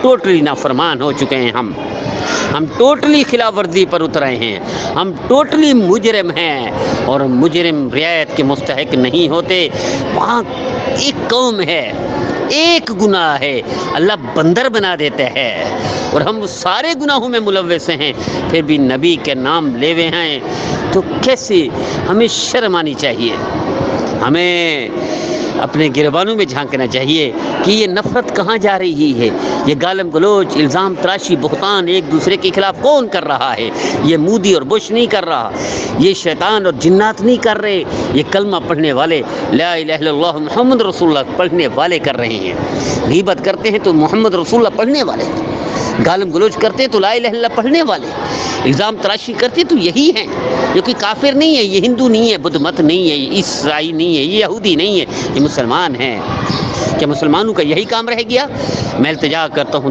Totally نافرمان ہو چکے ہیں، ہم ٹوٹلی خلاف ورزی پر اترے ہیں، ہم ٹوٹلی مجرم ہیں، اور مجرم رعایت کے مستحق نہیں ہوتے۔ وہاں ایک قوم ہے، ایک گناہ ہے، اللہ بندر بنا دیتا ہے، اور ہم سارے گناہوں میں ملوث ہیں، پھر بھی نبی کے نام لے ہوئے ہیں، تو کیسے؟ ہمیں شرم آنی چاہیے، ہمیں اپنے گریبانوں میں جھانکنا چاہیے کہ یہ نفرت کہاں جا رہی ہے، یہ گالم گلوچ، الزام تراشی، بہتان ایک دوسرے کے خلاف کون کر رہا ہے؟ یہ مودی اور بش نہیں کر رہا، یہ شیطان اور جنات نہیں کر رہے، یہ کلمہ پڑھنے والے، لا الہ الا اللہ محمد رسول اللہ پڑھنے والے کر رہے ہیں۔ غیبت کرتے ہیں تو محمد رسول اللہ پڑھنے والے، گالم گلوچ کرتے ہیں تو لا الہ الا اللہ پڑھنے والے، الزام تراشی کرتے تو یہی ہیں۔ یہ کوئی کافر نہیں ہے، یہ ہندو نہیں ہے، بدھ مت نہیں ہے، یہ عیسائی نہیں ہے، یہ یہودی نہیں ہے، یہ مسلمان ہیں۔ کیا مسلمانوں کا یہی کام رہ گیا؟ میں التجا کرتا ہوں